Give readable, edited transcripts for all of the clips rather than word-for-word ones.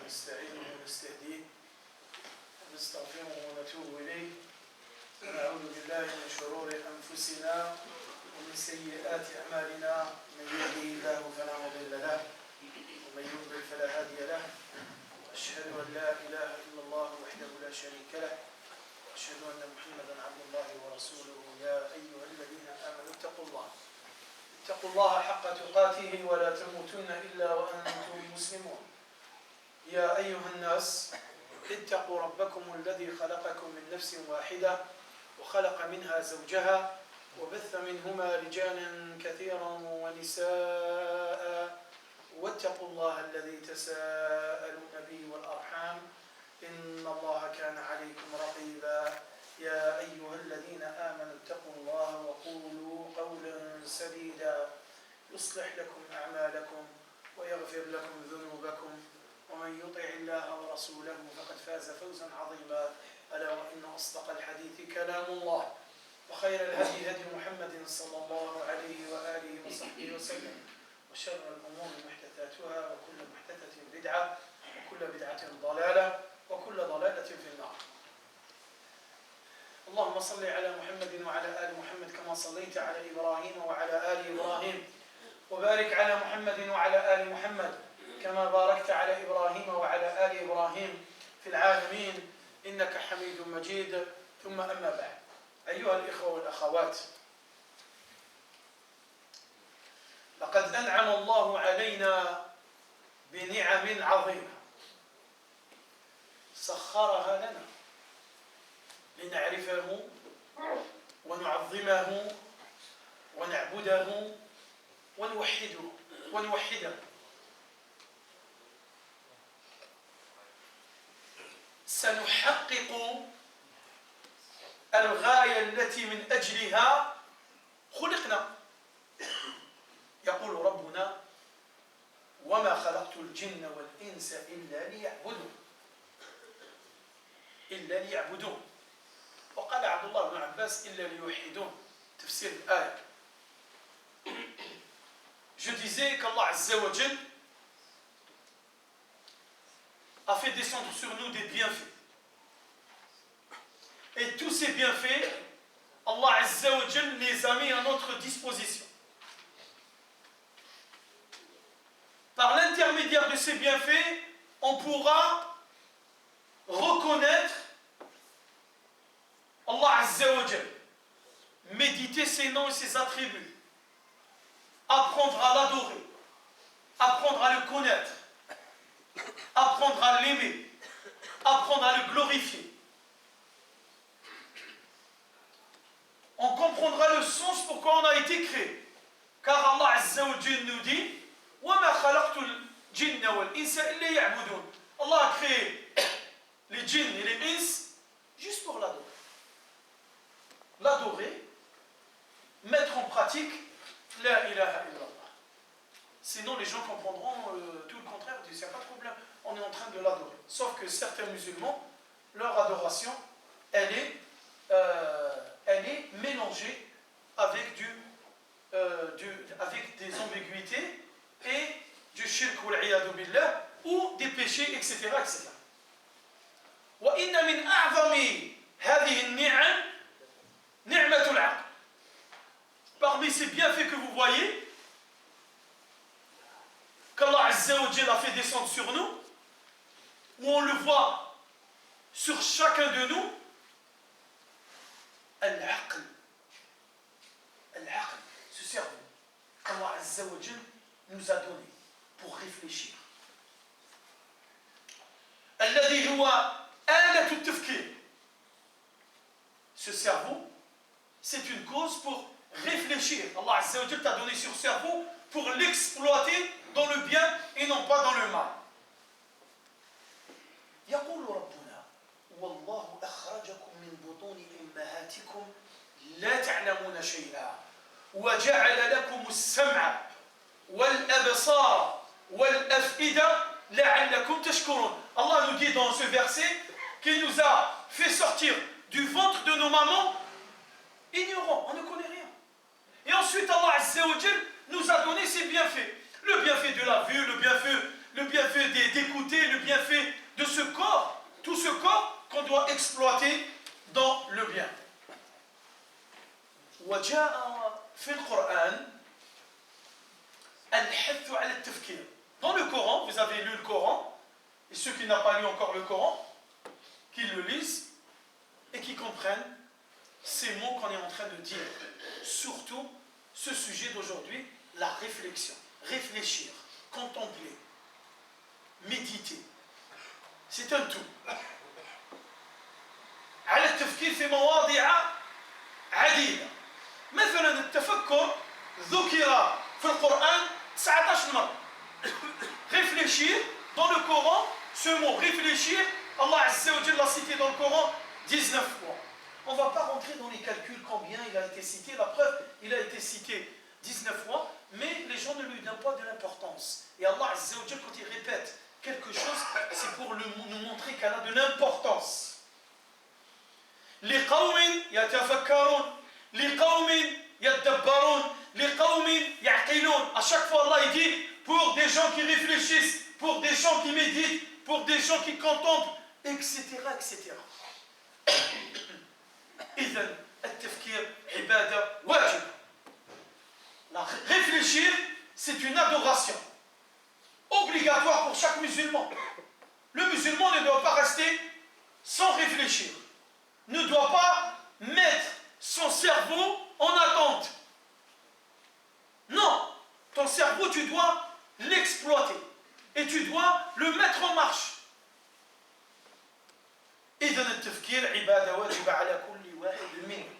ونستعينه ونستهديه ونستغفره ونتوب إليه ونعوذ بالله من شرور أنفسنا ومن سيئات أعمالنا من يهده الله فلا مضل له ومن يضلل فلا هادي له أشهد أن لا إله إلا الله وحده لا شريك له أشهد أن محمدا عبد الله ورسوله يا أيها الذين آمنوا اتقوا الله حق تقاته ولا تموتن إلا وأنتم مسلمون يا أيها الناس اتقوا ربكم الذي خلقكم من نفس واحدة وخلق منها زوجها وبث منهما رجالا كثيرا ونساء واتقوا الله الذي تساءلون به والأرحام إن الله كان عليكم رقيبا يا أيها الذين آمنوا اتقوا الله وقولوا قولا سديدا يصلح لكم أعمالكم ويغفر لكم ذنوبكم ومن يطع الله ورسوله فقد فاز فوزا عظيما ألا وإن أصدق الحديث كلام الله وخير الهدي هدي محمد صلى الله عليه وآله وصحبه وسلم وشر الأمور محدثاتها وكل محدثة بدعة وكل بدعة ضلالة وكل ضلالة في النار. اللهم صل على محمد وعلى آل محمد كما صليت على إبراهيم وعلى آل إبراهيم وبارك على محمد وعلى آل محمد كما باركت على إبراهيم وعلى آل إبراهيم في العالمين إنك حميد مجيد. ثم أما بعد أيها الإخوة والأخوات، لقد أنعم الله علينا بنعم عظيمة سخرها لنا لنعرفه ونعظمه ونعبده ونوحده. سنحقق الغاية التي من أجلها خلقنا. يقول ربنا: وما خلقت الجن والإنس إلا ليعبدون. وقال عبد الله بن عباس: إلا ليوحدون. تفسير الآية. Je disais qu'Allah Azza wa Jal a fait descendre sur nous des bienfaits. Et tous ces bienfaits, Allah Azza wa Jal les a mis à notre disposition. Par l'intermédiaire de ces bienfaits, on pourra reconnaître Allah Azza wa Jal, méditer ses noms et ses attributs, apprendre à l'adorer, apprendre à le connaître, apprendre à l'aimer, apprendre à le glorifier. On comprendra le sens pourquoi on a été créé. Car Allah Azza wa Jal nous dit: وَمَا خَلَقْتُ الْجِنَّ وَالْإِنسَ إِلَّا يَعْبُدُونَ. Allah a créé les djinns et les ins juste pour l'adorer. L'adorer, mettre en pratique la ilaha illallah. Sinon les gens comprendront tout le contraire, ils disent: il n'y a pas de problème, on est en train de l'adorer. Sauf que certains musulmans, leur adoration, elle est mélangée avec avec des ambiguïtés et du shirk wal iyadu billah, ou des péchés, etc. etc. وإن من أعظم هذه النعم نعمة العقل. Parmi ces bienfaits que vous voyez, qu'Allah Azza wa Jal a fait descendre sur nous, où on le voit sur chacun de nous, al-aql, ce cerveau qu'Allah Azza wa Jal nous a donné pour réfléchir. الذي هو آلة التفكير. Ce cerveau, c'est une cause pour réfléchir. Allah Azza wa Jal t'a donné sur cerveau pour l'exploiter dans le bien et non pas dans le mal. يقول ربنا: والله أخرجكم من بطون أمهاتكم لا تعلمون شيئا وجعل لكم السمع والأبصار والأفئدة لعلكم تشكرون. Allah nous dit dans ce verset qu'il nous a fait sortir du ventre de nos mamans ignorants, on ne connaît rien. Et ensuite Allah Azza wa Jal nous a donné ses bienfaits. Le bienfait de la vue, le bienfait d'écouter, le bienfait tout ce corps qu'on doit exploiter dans le bien. وجاء في القرآن الحث على التفكير. Dans le Coran, vous avez lu le Coran, et ceux qui n'ont pas lu encore le Coran, qu'ils le lisent et qui comprennent ces mots qu'on est en train de dire. Surtout ce sujet d'aujourd'hui, la réflexion. Réfléchir, contempler, méditer. C'est un tout. على التفكير في مواضع عديدة. مثلا التفكر ذكر في القرآن 19 مرة. Réfléchir, dans le Coran, ce mot réfléchir, Allah Azza wa Jalla l'a cité dans le Coran 19 fois. On ne va pas rentrer dans les calculs combien il a été cité. La preuve, il a été cité 19 fois, mais les gens ne lui donnent pas de l'importance. Et Allah Azza wa Jalla, quand il répète quelque chose, c'est pour nous montrer qu'elle a de l'importance. لقوم يتفكرون لقوم يتدبرون لقوم يعقلون. À chaque fois Allah il dit pour des gens qui réfléchissent, pour des gens qui méditent, pour des gens qui contemplent, etc. etc. إذن التفكير عبادة واجبة. Réfléchir, c'est une adoration obligatoire pour chaque musulman. Le musulman ne doit pas rester sans réfléchir, ne doit pas mettre son cerveau en attente. Non, ton cerveau, tu dois l'exploiter et tu dois le mettre en marche. إذن التفكير عبادة واجبة على كل واحد منا.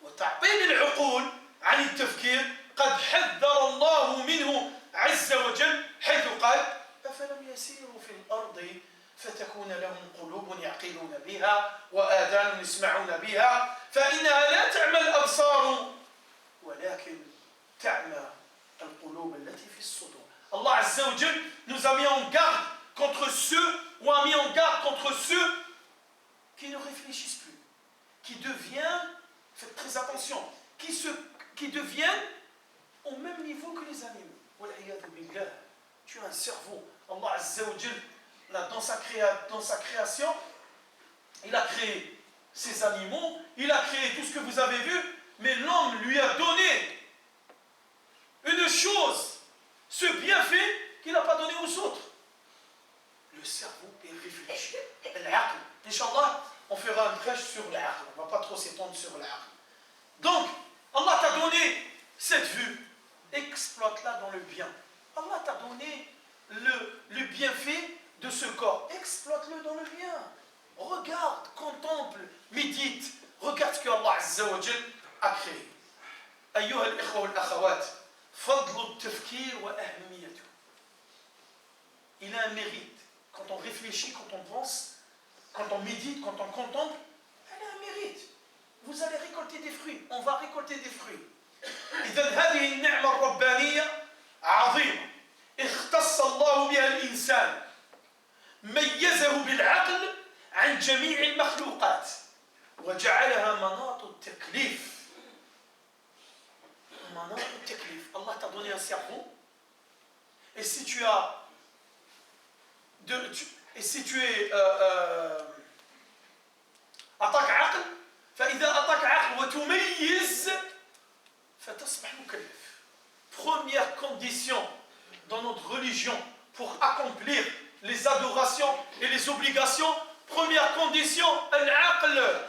وتعطيل العقول عن التفكير قد حذر الله منه عز وجل حيث قال أفلم يسيروا في الأرض فتكون لهم قلوب يعقلون بها وآذان يسمعون بها فإنها لا تعمى الأبصار ولكن تعمى القلوب التي في الصدور. Allah Azza wa Jal nous a mis en garde contre ceux, ou a mis en garde contre ceux qui ne réfléchissent plus, qui deviennent, faites très attention, qui deviennent au même niveau que les animaux. Tu as un cerveau. Allah Azza wa Jal, là, dans sa création, il a créé ces animaux, il a créé tout ce que vous avez vu, mais l'homme lui a donné une chose, ce bienfait qu'il n'a pas donné aux autres. Le cerveau est réfléchi. L'aql. Inch'Allah, on fera un prêche sur l'aql. On ne va pas trop s'étendre sur l'aql. Donc, Allah t'a donné cette vue. Exploite-la dans le bien. Allah t'a donné le bienfait de ce corps. Exploite-le dans le bien. Regarde, contemple, médite. Regarde ce que Allah Azza wa Jal a créé. أيها الإخوة والأخوات فضل التفكير وأهميته. Il a un mérite. Quand on réfléchit, quand on pense, quand on médite, quand on contemple, elle a un mérite. Vous allez récolter des fruits. On va récolter des fruits. إذن هذه النعمة الربانية عظيمة. اختص الله بها الإنسان. ميزه بالعقل عن جميع المخلوقات. وجعلها مناط التكليف. مناط التكليف. Allah t'a donné un cerveau. Et si tu as أعطاك عقل فإذا أعطاك عقل وتميز فتصبح مكلف. Première condition dans notre religion pour accomplir les adorations et les obligations, première condition, al-aql.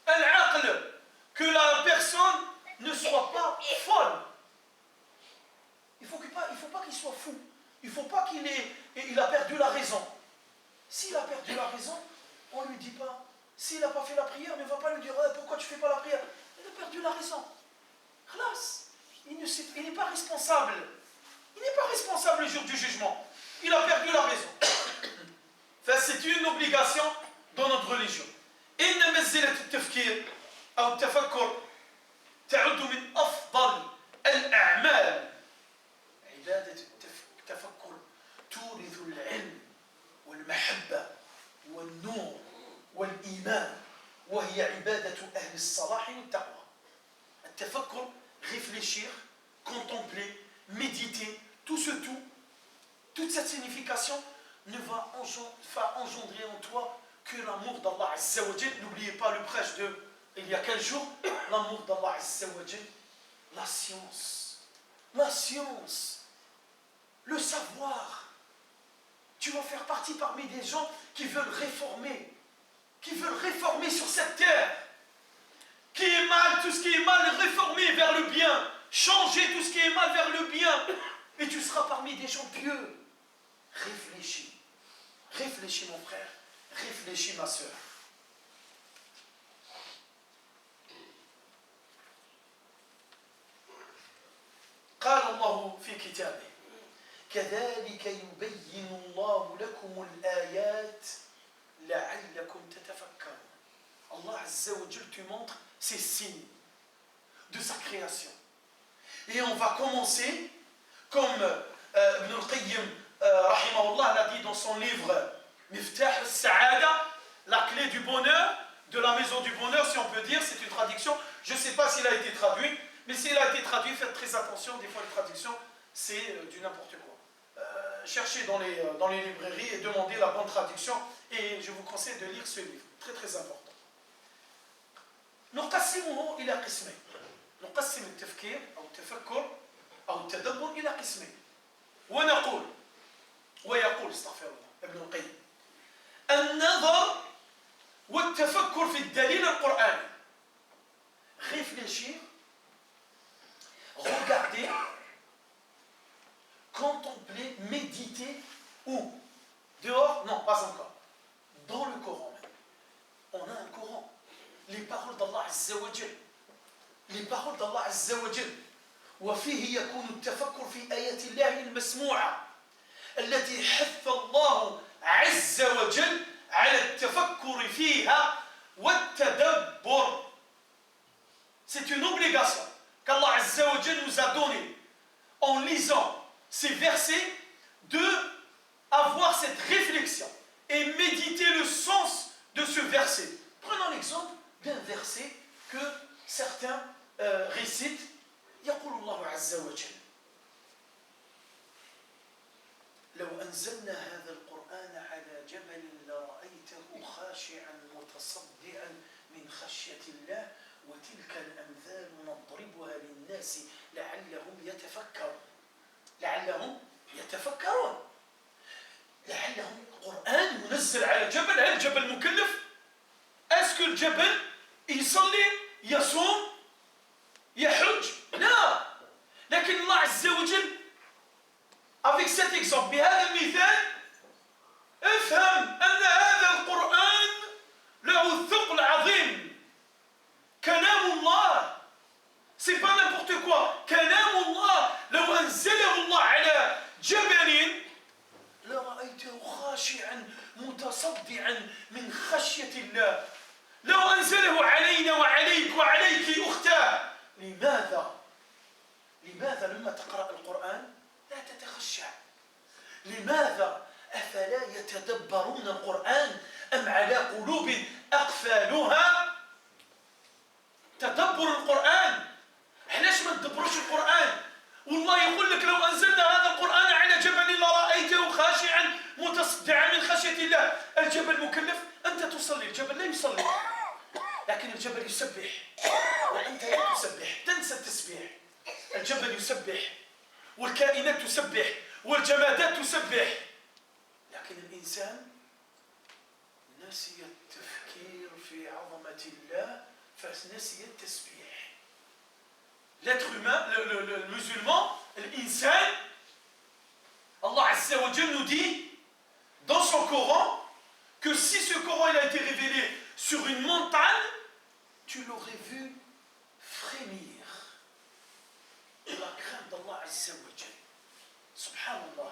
Al-aql, que la personne ne soit pas folle. Il ne faut pas qu'il soit fou. Il ne faut pas il a perdu la raison. S'il a perdu la raison, on ne lui dit pas. S'il n'a pas fait la prière, on ne va pas lui dire pourquoi tu ne fais pas la prière. Il a perdu la raison. Khalas. Il n'est pas responsable. Il n'est pas responsable le jour du jugement. Il a perdu la raison. Enfin, c'est une obligation dans notre religion. إن منزلة التفكير أو التفكر تعد من أفضل الأعمال. عبادة التفكر تورث العلم والمحبة والنور والإيمان وهي عبادة أهل الصلاح والتقوى. التفكر, réfléchir, contempler, méditer, tout ce tout, toute cette signification ne va engendrer en toi que l'amour d'Allah Azza wa Jal. N'oubliez pas le prêche de il y a 15 jours, l'amour d'Allah Azza wa Jal, la science, le savoir. Tu vas faire partie parmi des gens qui veulent réformer sur cette terre. Qui est mal, tout ce qui est mal, réformer vers le bien. Changer tout ce qui est mal vers le bien. Et tu seras parmi des gens pieux. Réfléchis. Réfléchis mon frère. Réfléchis ma soeur. قال الله في كتابه كذلك يبين الله لكم الآيات لعلكم تتفكرون. Allah Azza wa Jal te montre ces signes de sa création. Et on va commencer, comme Ibn al-Qayyim rahimahullah l'a dit dans son livre Miftah al-Sa'ada, la clé du bonheur, de la maison du bonheur, si on peut dire, c'est une traduction. Je ne sais pas s'il a été traduit, mais s'il a été traduit, faites très attention, des fois les traductions, c'est du n'importe quoi. Cherchez dans les librairies et demandez la bonne traduction, et je vous conseille de lire ce livre, très très important. نقسمه إلى قسمين. نقسم التفكير أو التفكر أو التدبر إلى قسمين. ويقول استغفر الله ابن القيم النظر والتفكر في الدليل القرآني. Réfléchir, regarder, contempler, méditer. Où? Dehors? Non, pas encore. Dans le Coran même. On a un Coran. Les paroles d'Allah Azza wa Jal. Les paroles d'Allah Azza wa Jal. وفيه يكون التفكر في آيات الله المسموعة التي حث الله عز وجل على التفكر فيها والتدبر. C'est une obligation qu'Allah Azza wa Jal nous a donnée en lisant ces versets de avoir cette réflexion et méditer le sens de ce verset. Prenons l'exemple d'un verset que certains récitent. يقول الله عز وجل لو أنزلنا هذا القرآن على جبل لرأيته خاشعا متصدعا من خشية الله وتلك الأمثال نضربها للناس لعلهم يتفكرون. لعلهم القرآن منزل على جبل. هل الجبل مكلف؟ Est-ce que le جبل يصلي يصوم يحج؟ لا. لكن الله عز وجل avec cet exemple بهذا المثال افهم أن هذا القرآن له ثقل عظيم. كلام الله c'est pas n'importe quoi. كلام الله لو أنزله الله على جبل لرأيته خاشعا متصدعا من خشية الله. لو أنزله علينا وعليك وعليك أختاه. لماذا لما تقرأ القرآن لا تتخشع؟ لماذا أفلا يتدبرون القرآن أم على قلوب أقفالها؟ تدبر القرآن. علاش ما تدبروش القرآن؟ والله يقول لك لو أنزلنا هذا القرآن على جبل لرأيته خاشعا متصدعا من خشية الله. الجبل مكلف؟ أنت تصلي، الجبل لا يصلي، لكن الجبل يسبح وأنت لا تسبح، تنسى التسبيح. الجبل يسبح والكائنات تسبح والجمادات تسبح، لكن الإنسان نسي التفكير في عظمة الله فنسي التسبيح. L'être humain, le musulman, l'insan, Allah Azza wa Jal nous dit dans son Coran que si ce Coran il a été révélé sur une montagne, tu l'aurais vu frémir de la crainte d'Allah Azza wa Jal. Subhanallah.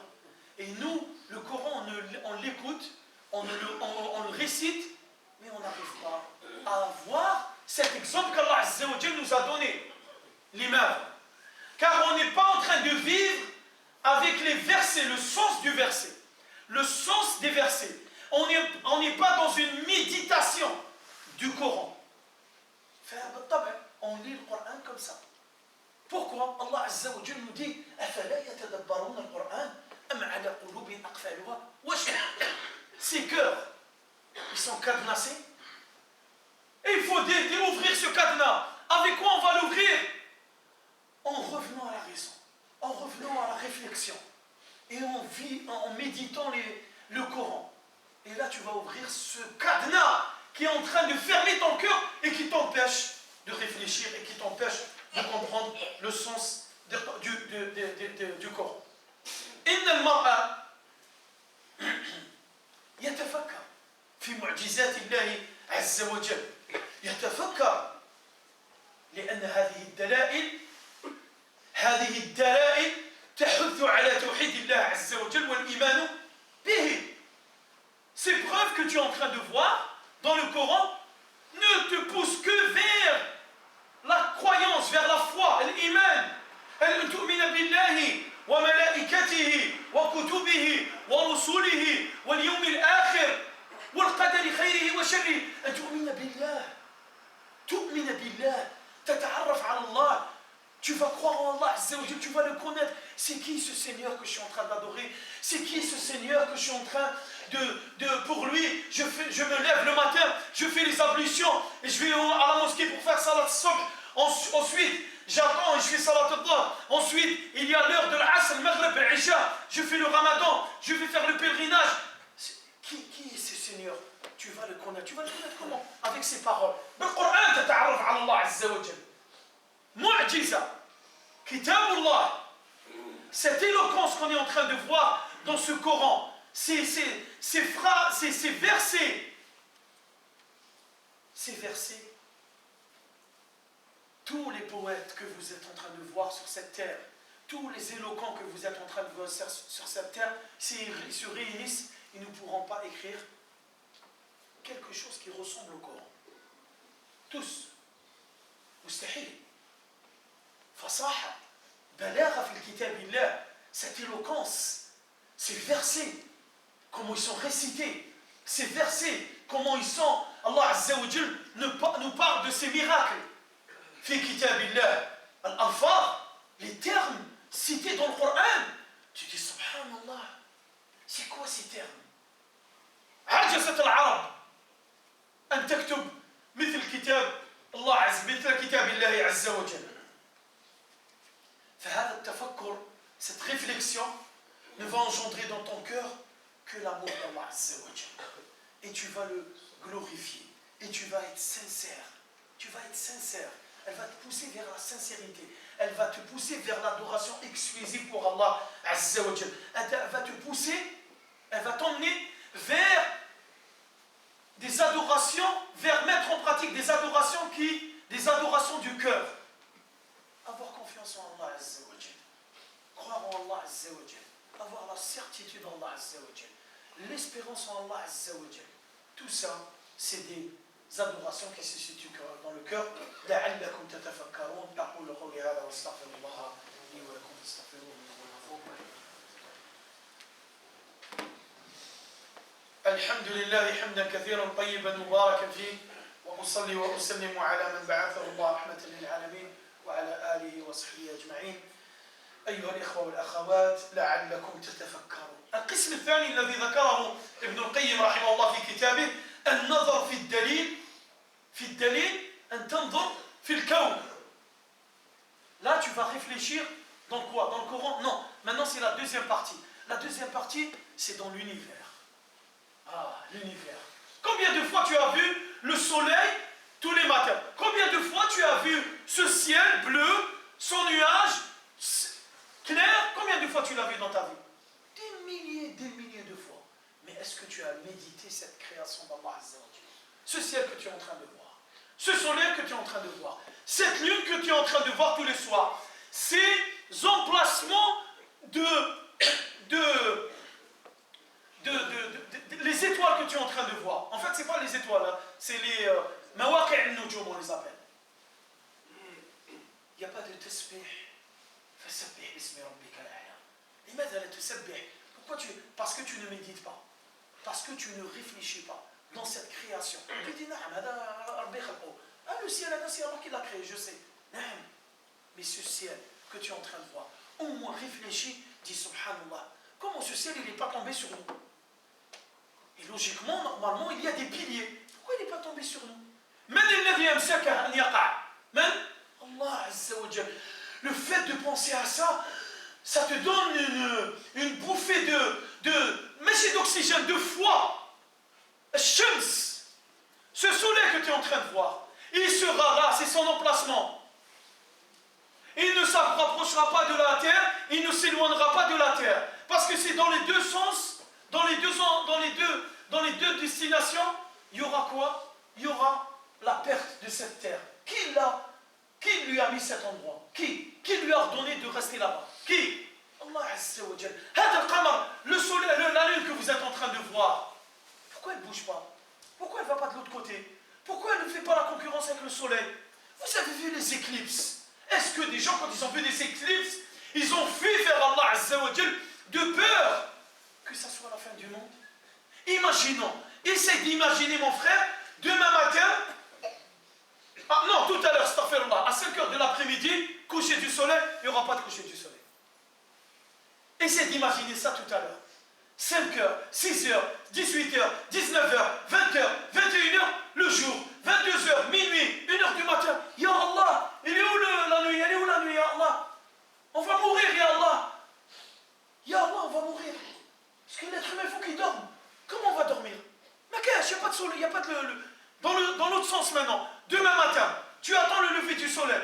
Et nous, le Coran, on l'écoute, on le récite, mais on n'arrive pas à avoir cet exemple qu'Allah Azza wa Jal nous a donné. L'imam. Car on n'est pas en train de vivre avec les versets, le sens du verset, le sens des versets. On n'est pas dans une méditation du Coran. On lit le Coran comme ça. Pourquoi Allah Azza wa Jal nous dit أفلا يتدبرون القرآن أم على قلوب أقفالها. ces cœurs, ils sont cadenassés. Et il faut ouvrir ce cadenas. Avec quoi on va l'ouvrir? En revenant à la raison, en revenant à la réflexion, et en méditant le Coran. Et là, tu vas ouvrir ce cadenas qui est en train de fermer ton cœur et qui t'empêche de réfléchir et qui t'empêche de comprendre le sens du Coran. إن المرأة يتفكر في معجزات الله عز وجل، يتفكر لأن هذه الدلائل تحث على توحيد الله عز وجل والإيمان به. Ces preuves que tu es en train de voir dans le Coran ne te poussent que vers la croyance, vers la foi, l'iman. أن تؤمن بالله وملائكته وكتبه ورسله واليوم الآخر والقدر خيره وشره. أن تؤمن بالله تتعرف على الله. Tu vas croire en Allah, tu vas le connaître. C'est qui ce Seigneur que je suis en train d'adorer? C'est qui ce Seigneur que je suis en train pour lui, je me lève le matin, je fais les ablutions et je vais à la mosquée pour faire salat subh. Ensuite, j'attends et je fais salat al-Dhuhr. Ensuite, il y a l'heure de l'Asr, le Maghrib, l'Isha. Je fais le Ramadan, je vais faire le pèlerinage. Qui est ce Seigneur? Tu vas le connaître. Tu vas le connaître comment? Avec ses paroles. Le Coran, تتعرف على الله عز وجل. Mu'jiza, Kitabullah, cette éloquence qu'on est en train de voir dans ce Coran, ces versets, tous les poètes que vous êtes en train de voir sur cette terre, tous les éloquents que vous êtes en train de voir sur cette terre, s'ils se réunissent, ils ne pourront pas écrire quelque chose qui ressemble au Coran. Tous. Mustahil. Fasaha, balagha fil kitabillah, cette éloquence, ces versets, comment ils sont récités, ces versets, comment ils sont, Allah Azza wa Jal nous parle de ces miracles. Fil kitabillah, al-alfaz, les termes cités dans le Coran, tu dis subhanallah, c'est quoi ces termes? عجزت العرب أن تكتب مثل كتاب الله عز وجل. فهذا التفكر, cette réflexion ne va engendrer dans ton cœur que l'amour d'Allah Azza wa Jal. Et tu vas le glorifier. Et tu vas être sincère. Tu vas être sincère. Elle va te pousser vers la sincérité. Elle va te pousser vers l'adoration exclusive pour Allah Azza wa Jal. Elle va te pousser, elle va t'emmener vers des adorations, vers mettre en pratique des adorations du cœur. Avoir confiance en Allah Azza wa Jal. Croire en Allah Azza wa Jal. Avoir la certitude en Allah Azza wa Jal. L'espérance en Allah Azza wa Jal. Tout ça, c'est des adorations qui se situent dans le cœur. لعلكم تتفكرون. أقول قولي هذا واستغفر الله لي ولكم فاستغفروه إنه هو الغفور الرحيم. الحمد لله حمدا كثيرا طيبا مباركا فيه وأصلي وأسلم على من بعثه الله رحمة للعالمين وعلى آله وصحبه أجمعين. أيها الإخوة والأخوات لعلكم تتفكرون. القسم الثاني الذي ذكره ابن القيم رحمه الله في كتابه النظر في الدليل أن تنظر في الكون. Là tu vas réfléchir dans quoi? Dans le Coran? Non, maintenant c'est la deuxième partie. La deuxième partie c'est dans l'univers. Ah, l'univers. Combien de fois tu as vu le soleil tous les matins? Combien de fois tu as vu ce ciel bleu, son nuage clair? Combien de fois tu l'as vu dans ta vie? Des milliers de fois. Mais est-ce que tu as médité cette création d'Allah Azza wa Jalla? Ce ciel que tu es en train de voir, ce soleil que tu es en train de voir, cette lune que tu es en train de voir tous les soirs, ces emplacements les étoiles que tu es en train de voir. En fait, ce n'est pas les étoiles, hein, c'est les mawaqi' al-nujum, on les appelle. Il n'y a pas de tasbih. Fasabbih bismi rabbika al-a'la. Limadha la tusabbih? Pourquoi parce que tu ne médites pas. Parce que tu ne réfléchis pas dans cette création. Tu dis, le ciel, c'est Allah qui l'a créé, je sais. Mais ce ciel que tu es en train de voir, au moins réfléchis, dis subhanallah. Comment ce ciel, il n'est pas tombé sur nous? Et logiquement, normalement, il y a des piliers. Pourquoi il n'est pas tombé sur nous? من الذي أمسكه أن يقع؟ من؟ Allah Azza wa Jal. Le fait de penser à ça, ça te donne une bouffée d'oxygène, de foi. Shams, ce soleil que tu es en train de voir, il sera là, c'est son emplacement. Il ne s'approchera pas de la terre, il ne s'éloignera pas de la terre. Parce que c'est dans les deux sens, dans les deux destinations, il y aura quoi? Il y aura la perte de cette terre. Qui lui a mis cet endroit? Qui lui a ordonné de rester là-bas? Qui? Allah Azza wa Jal. Le soleil, la lune que vous êtes en train de voir, pourquoi elle ne bouge pas? Pourquoi elle ne va pas de l'autre côté? Pourquoi elle ne fait pas la concurrence avec le soleil? Vous avez vu les éclipses? Est-ce que des gens, quand ils ont vu des éclipses, ils ont fui vers Allah Azza wa Jal de peur que ça soit la fin du monde? Imaginons, essaye d'imaginer mon frère, demain matin, non, tout à l'heure, astaghfirullah, à 5 heures de l'après-midi, coucher du soleil, il n'y aura pas de coucher du soleil. Essaye d'imaginer ça tout à l'heure. 5 heures, 6 heures, 18 heures, 19 heures, 20 heures, 21 heures, le jour, 22 heures, minuit, 1 heure du matin. Ya Allah, il est où la nuit? Elle est où la nuit, Ya Allah? On va mourir, Ya Allah. Ya Allah, on va mourir. Parce que l'être humain, il faut qu'il dorme. Comment on va dormir? Mais qu'est-ce? Il n'y a pas de soleil, il n'y a pas de... Dans l'autre sens maintenant, demain matin, tu attends le lever du soleil.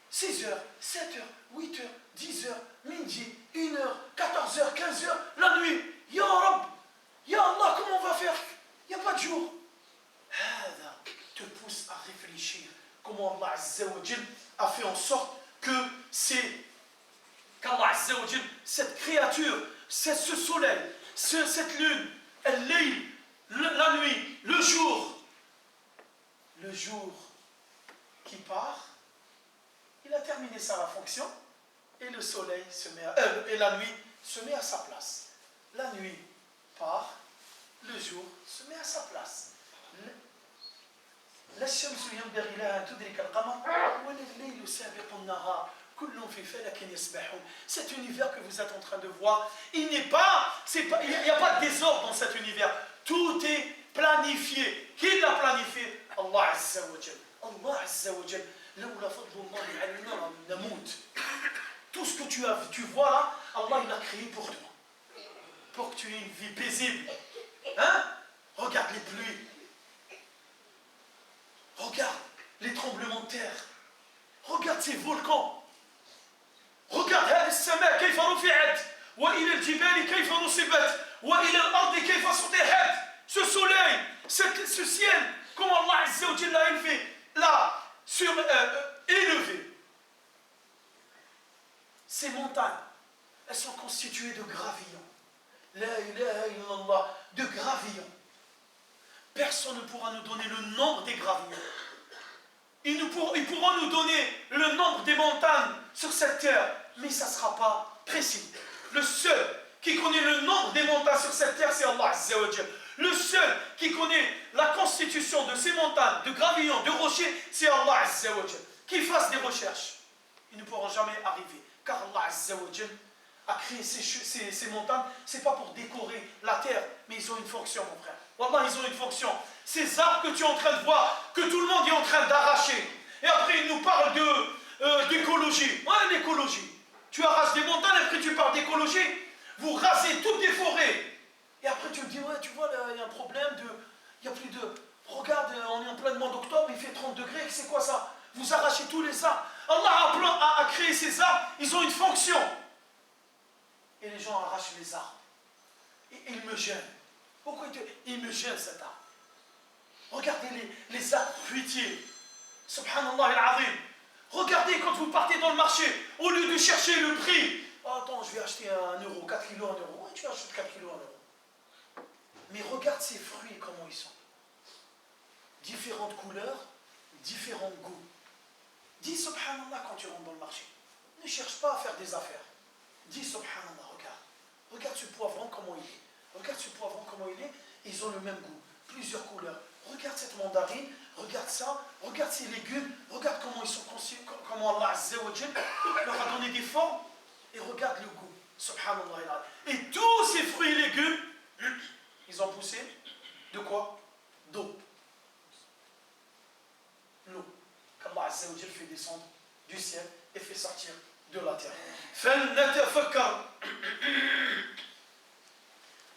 6 heures, 7 heures, 8 heures, 10 heures, midi, 1 heure, 14 heures, 15 heures, la nuit. Ya Rab, Ya Allah, comment on va faire? Il n'y a pas de jour. Ça te pousse à réfléchir. Comment Allah Azza wa Jal a fait en sorte que qu'Allah Azza wa Jal, cette créature, ce soleil, cette lune, la nuit, le jour qui part, il a terminé sa fonction et le soleil et la nuit se met à sa place. La nuit part, le jour se met à sa place. لا الشمس ينبغي لها أن تدرك القمر ولا الليل سابق النهار كل في فلك يسبحون. Cet univers que vous êtes en train de voir, il n'y a pas de désordre dans cet univers. Tout est planifié. Qui l'a planifié? Allah Azza wa Jal. Allah Azza wa Jal. لولا فضل الله علينا نموت. Tout ce que tu vois là, Allah il l'a créé pour toi. Pour que tu aies une vie paisible. Hein? Regarde les pluies. Regarde les tremblements de terre. Regarde ces volcans. Regarde هذه السماء كيف رفعت وإلى الجبال كيف نصبت وإلى الأرض كيف سطحت. Ce soleil, ce ciel, comment Allah Azza wa Jalla l'a élevé, là, élevé. Ces montagnes, elles sont constituées de gravillons. La ilaha illallah, de gravillons. Personne ne pourra nous donner le nombre des gravillons. Ils pourront nous donner le nombre des montagnes sur cette terre, mais ça ne sera pas précis. Le seul qui connaît le nombre des montagnes sur cette terre, c'est Allah Azza wa Jal. Le seul qui connaît la constitution de ces montagnes, de gravillons, de rochers, c'est Allah Azza wa Jal. Qu'ils fassent des recherches, ils ne pourront jamais arriver. Car Allah Azza wa Jal a créé ces montagnes, c'est pas pour décorer la terre, mais ils ont une fonction, mon frère. Wallah, ils ont une fonction. Ces arbres que tu es en train de voir, que tout le monde est en train d'arracher. Et après, ils nous parlent d'écologie. Ouais, l'écologie. Tu arraches des montagnes, après tu parles d'écologie. Vous rasez toutes les forêts. Et après, tu me dis, ouais, tu vois, il y a un problème il n'y a plus de... Regarde, on est en plein mois d'octobre, il fait 30 degrés, c'est quoi ça? Vous arrachez tous les arbres. Allah a créé ces arbres, ils ont une fonction. Et les gens arrachent les arbres. Et ils me gênent. Pourquoi ils me gênent cet arbre? Regardez les arbres fruitiers. Subhanallah al-Azim. Regardez quand vous partez dans le marché, au lieu de chercher le prix. Oh, attends, je vais acheter 1 euro, 4 kilos 1 euro. Oui, tu achètes 4 kilos 1 euro. Mais regarde ces fruits, comment ils sont. Différentes couleurs, différents goûts. Dis subhanallah quand tu rentres dans le marché. Ne cherche pas à faire des affaires. Dis subhanallah, regarde. Regarde ce poivron, comment il est. Regarde ce poivron, comment il est. Ils ont le même goût. Plusieurs couleurs. Regarde cette mandarine. Regarde ça. Regarde ces légumes. Regarde comment ils sont conçus. Comment Allah Azza wa Jal leur a donné des formes. Et regarde le goût. Subhanallah. Et tous ces fruits et légumes, ils ont poussé De quoi? D'eau. L'eau qu'Allah Azza wa Jal fait descendre du ciel et fait sortir de la terre.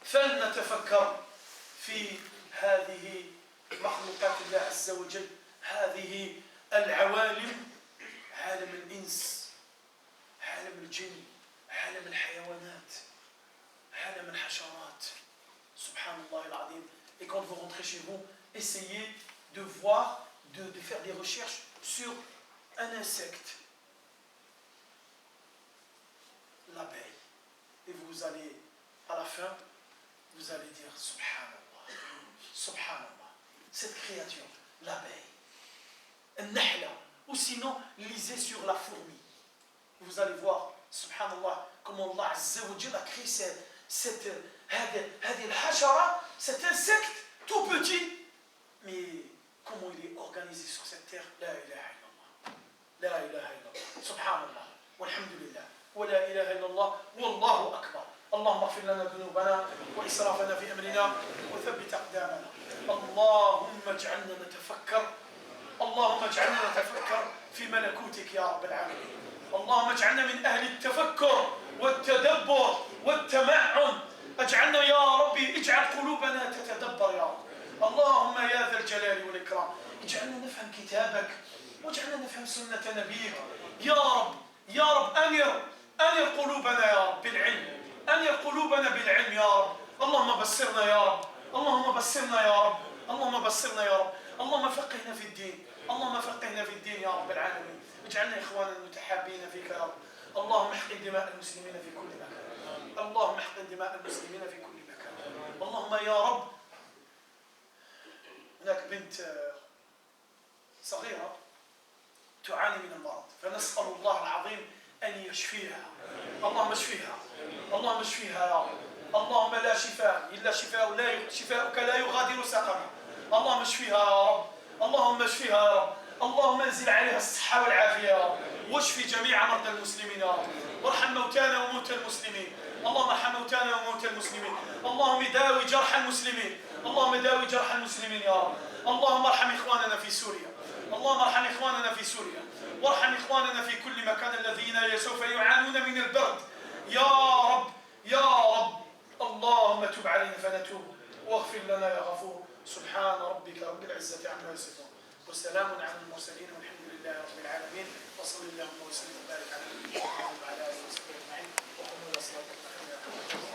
فلنتفكر في هذه مخلوقات الله عز وجل، هذه العوالم، عالم الإنس، عالم الجن، عالم الحيوانات، عالم الحشرات. Subhanallah al-Azim. Et quand vous rentrez chez vous, essayez de voir, de faire des recherches sur un insecte, l'abeille. Et vous allez, à la fin, vous allez dire Subhanallah, Subhanallah, cette créature, l'abeille, النحلة, ou sinon lisez sur la fourmi. Vous allez voir, Subhanallah, comment Allah Azza wa Jalla a créé هذه الحشرة, cet insecte tout petit, mais comment il est organisé sur cette terre. لا إله إلا الله، لا إله إلا الله، سبحان الله والحمد لله ولا إله إلا الله والله أكبر. اللهم اغفر لنا ذنوبنا وإسرافنا في أمرنا وثبت أقدامنا. اللهم اجعلنا نتفكر، اللهم اجعلنا نتفكر في ملكوتك يا رب العالمين. اللهم اجعلنا من أهل التفكر والتدبر والتمعن. اجعلنا يا ربي، اجعل قلوبنا تتدبر يا رب. اللهم يا ذا الجلال والإكرام اجعلنا نفهم كتابك واجعلنا نفهم سنة نبيك يا رب. يا رب أنر قلوبنا يا رب بالعلم، أنر قلوبنا بالعلم يا رب. اللهم بصرنا يا رب، اللهم بصرنا يا رب، اللهم بصرنا يا رب. اللهم فقهنا في الدين، اللهم فقهنا في الدين يا رب العالمين. اجعلنا إخوانا متحابين فيك يا رب. اللهم احقن دماء المسلمين في كل مكان، اللهم احقن دماء المسلمين في كل مكان. اللهم يا رب، هناك بنت صغيرة تعاني من المرض، فنسأل الله العظيم أن يشفيها. اللهم اشفيها، اللهم اشفيها يا رب. اللهم لا شفاء إلا شفاؤك لا يغادر سقما. اللهم اشفيها يا رب، اللهم اشفيها يا رب. اللهم انزل عليها الصحة والعافية يا رب، واشفي جميع مرضى المسلمين يا رب، وارحم موتانا وموتى المسلمين. اللهم ارحم موتانا وموتى المسلمين. اللهم داوي جرح المسلمين، اللهم داوي جرح المسلمين يا رب. اللهم ارحم إخواننا في سوريا، اللهم ارحم إخواننا في سوريا، وارحم إخواننا في كل مكان الذين سوف يعانون من البرد يا رب، يا رب. اللهم تب علينا فنتوب، واغفر لنا يا غفور. سبحان ربك رب العزة عما يصفون، وسلام على المرسلين، والحمد لله رب العالمين. وصلى اللهم وسلم وبارك على نبينا محمد وعلى آله وصحبه أجمعين. وقوموا إلى صلاتكم.